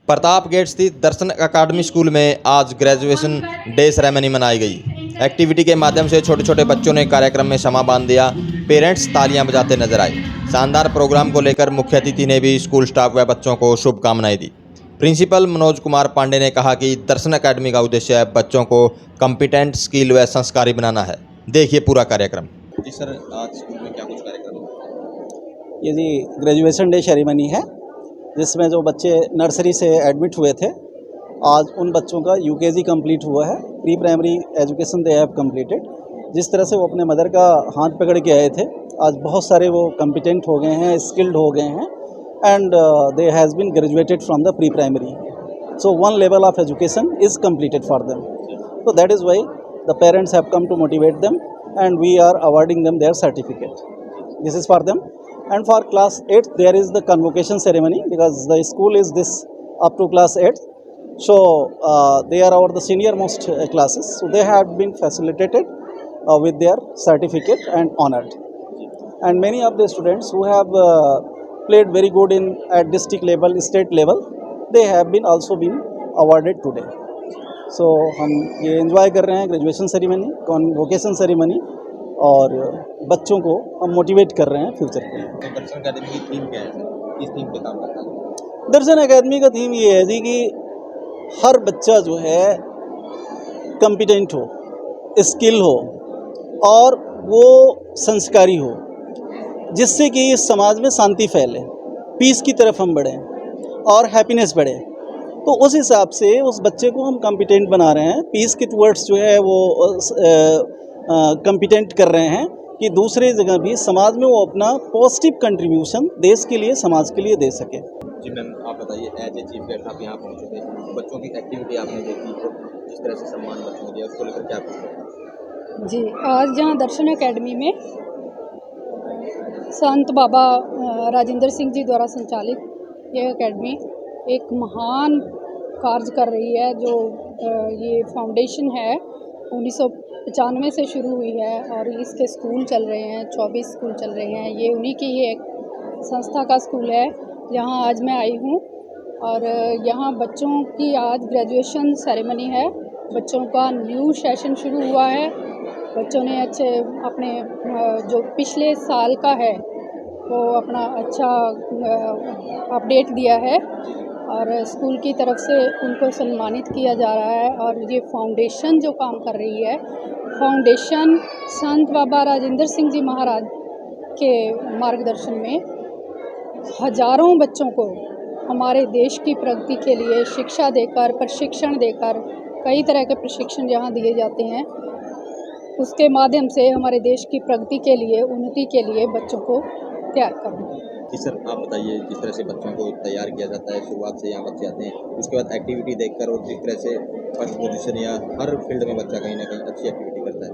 प्रतापगढ़ स्थित दर्शन अकादमी स्कूल में आज ग्रेजुएशन डे सेरेमनी मनाई गई। एक्टिविटी के माध्यम से छोटे छोटे बच्चों ने कार्यक्रम में समा बांध दिया। पेरेंट्स तालियां बजाते नजर आए। शानदार प्रोग्राम को लेकर मुख्य अतिथि ने भी स्कूल स्टाफ व बच्चों को शुभकामनाएं दी। प्रिंसिपल मनोज कुमार पांडे ने कहा कि दर्शन अकादमी का उद्देश्य बच्चों को कॉम्पिटेंट, स्किल व संस्कारी बनाना है। देखिए पूरा कार्यक्रम। जी सर, आज स्कूल में क्या कुछ कार्यक्रम है? ये जी ग्रेजुएशन डे सेरेमनी है, जिसमें जो बच्चे नर्सरी से एडमिट हुए थे, आज उन बच्चों का यूकेजी कंप्लीट हुआ है। Pre primary education they have completed. जिस तरह से वो अपने मदर का हाथ पकड़ के आए थे, आज बहुत सारे वो कॉम्पिटेंट हो गए हैं, स्किल्ड हो गए हैं, and they has been graduated from the pre primary. So one level of education is completed for them. So that is why the parents have come to motivate them, and we are awarding them their certificate. This is for them. And for class 8th, there is the convocation ceremony, because the school is this up to class 8th. So they are our the senior most classes. So they have been facilitated with their certificate and honored. And many of the students who have played very good in at district level, state level, they have been also been awarded today. सो हम ये enjoy कर रहे हैं graduation ceremony, convocation ceremony, और बच्चों को हम motivate कर रहे हैं फ्यूचर के लिए। तो दर्शन अकादमी की थीम क्या है सर? किस थीम पे काम करता है? दर्शन अकादमी का थीम ये है जी कि हर बच्चा जो है कॉम्पिटेंट हो, स्किल हो और वो संस्कारी हो, जिससे कि इस समाज में शांति फैले, पीस की तरफ हम बढ़ें और हैप्पीनेस बढ़े। तो उस हिसाब से उस बच्चे को हम कॉम्पिटेंट बना रहे हैं, पीस के टुवर्ड्स जो है वो कॉम्पिटेंट कर रहे हैं कि दूसरे जगह भी समाज में वो अपना पॉजिटिव कंट्रीब्यूशन देश के लिए, समाज के लिए दे सके। जी मैम, आप बताइए, एज ए चीफ गेस्ट आप यहाँ पहुँचे थे, बच्चों की एक्टिविटी आपने देखी, तो जिस तरह से सम्मान बच्चों को दिया उसको लेकर क्या कुछ? जी, आज जहाँ दर्शन अकेडमी में संत बाबा राजेंद्र सिंह जी द्वारा संचालित ये अकेडमी एक महान कार्य कर रही है। जो ये फाउंडेशन है 1995 से शुरू हुई है और इसके स्कूल चल रहे हैं, 24 स्कूल चल रहे हैं। ये उन्हीं की ये एक संस्था का स्कूल है जहाँ आज मैं आई हूँ। और यहाँ बच्चों की आज ग्रेजुएशन सेरेमनी है। बच्चों का न्यू सेशन शुरू हुआ है। बच्चों ने अच्छे अपने जो पिछले साल का है वो अपना अच्छा अपडेट दिया है और स्कूल की तरफ से उनको सम्मानित किया जा रहा है। और ये फाउंडेशन जो काम कर रही है, फाउंडेशन संत बाबा राजेंद्र सिंह जी महाराज के मार्गदर्शन में हजारों बच्चों को हमारे देश की प्रगति के लिए शिक्षा देकर, प्रशिक्षण देकर, कई तरह के प्रशिक्षण जहाँ दिए जाते हैं, उसके माध्यम से हमारे देश की प्रगति के लिए, उन्नति के लिए बच्चों को तैयार करना। जी सर, आप बताइए, जिस तरह से बच्चों को तैयार किया जाता है, शुरुआत से यहाँ बच्चे आते हैं, उसके बाद एक्टिविटी देखकर और जिस तरह से फर्स्ट पोजीशन या हर फील्ड में बच्चा कहीं ना कहीं अच्छी एक्टिविटी करता है।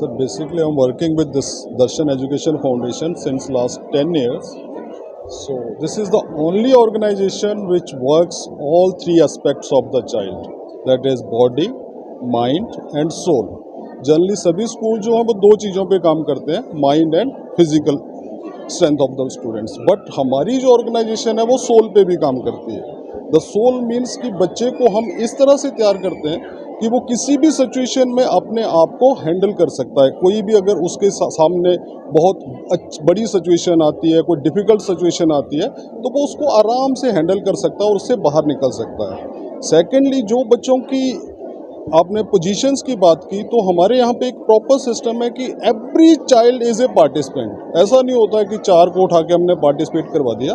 Sir, basically I am working with this Darshan education foundation since last 10 years. So this is the only organization which works all three aspects of the child, that is body, mind and soul. Generally सभी school जो हैं वो दो चीज़ों पे काम करते हैं, mind and physical strength of the students, but हमारी जो ऑर्गेनाइजेशन है वो सोल पे भी काम करती है। द सोल मीन्स कि बच्चे को हम इस तरह से तैयार करते हैं कि वो किसी भी सिचुएशन में अपने आप को हैंडल कर सकता है। कोई भी अगर उसके सामने बहुत बड़ी सिचुएशन आती है, कोई डिफ़िकल्ट सिचुएशन आती है, तो वो उसको आराम से हैंडल कर सकता है और उससे बाहर निकल सकता है। सेकेंडली, जो बच्चों की आपने पोजीशंस की बात की, तो हमारे यहाँ पे एक प्रॉपर सिस्टम है कि every child is a participant. ऐसा नहीं होता है कि 4 को उठा के हमने पार्टिसिपेट करवा दिया।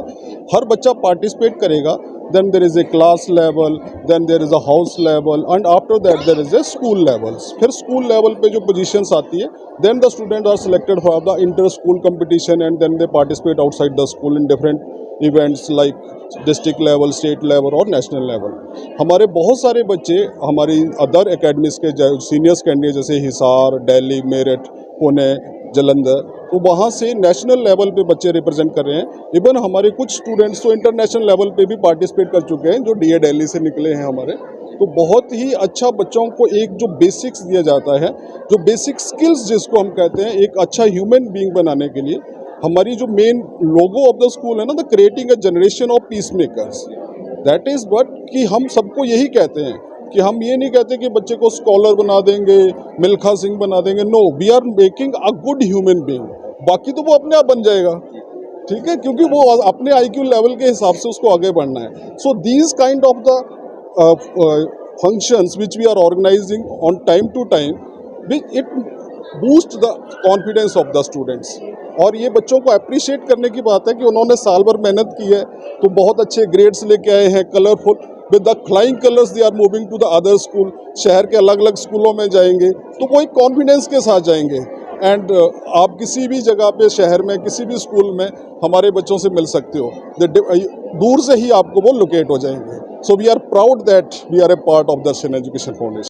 हर बच्चा पार्टिसिपेट करेगा। Then there is a class level, then there is a house level, and after that there is a school levels. फिर स्कूल लेवल पे जो पोजीशंस आती है, then the student are selected for the inter school competition and then they participate outside the school in different events like district level, state level और national level. हमारे बहुत सारे बच्चे हमारी अदर एकेडमीज़ के सीनियर कैंडिडेट जैसे हिसार, दिल्ली, मेरठ, पुणे, जलंधर, तो वहाँ से नेशनल लेवल पे बच्चे रिप्रेजेंट कर रहे हैं। इवन हमारे कुछ स्टूडेंट्स तो इंटरनेशनल लेवल पे भी पार्टिसिपेट कर चुके हैं, जो डीए दिल्ली से निकले हैं हमारे। तो बहुत ही अच्छा बच्चों को एक जो बेसिक्स दिया जाता है, जो बेसिक स्किल्स जिसको हम कहते हैं, एक अच्छा ह्यूमन बीइंग बनाने के लिए हमारी जो main logo of the school है ना, the creating a generation of peace makers. That is but कि हम सबको यही कहते हैं कि हम ये नहीं कहते कि बच्चे को स्कॉलर बना देंगे, मिल्खा सिंह बना देंगे। No, we are making a good human being. बाकी तो वो अपने आप बन जाएगा, ठीक है, क्योंकि वो अपने IQ लेवल के हिसाब से उसको आगे बढ़ना है। So these kind of the functions which we are organizing on time to time, it boost the confidence of the students। और ये बच्चों को अप्रिशिएट करने की बात है कि उन्होंने साल भर मेहनत की है, तो बहुत अच्छे ग्रेड्स लेके आए हैं, colourful with the flying colours they are moving to the other school. शहर के अलग अलग स्कूलों में जाएंगे तो वो एक कॉन्फिडेंस के साथ जाएंगे। एंड आप किसी भी जगह पे शहर में किसी भी स्कूल में हमारे बच्चों से मिल सकते हो, दूर से ही आपको वो लोकेट हो जाएंगे। So we are proud that we are a part of Darshan education foundation.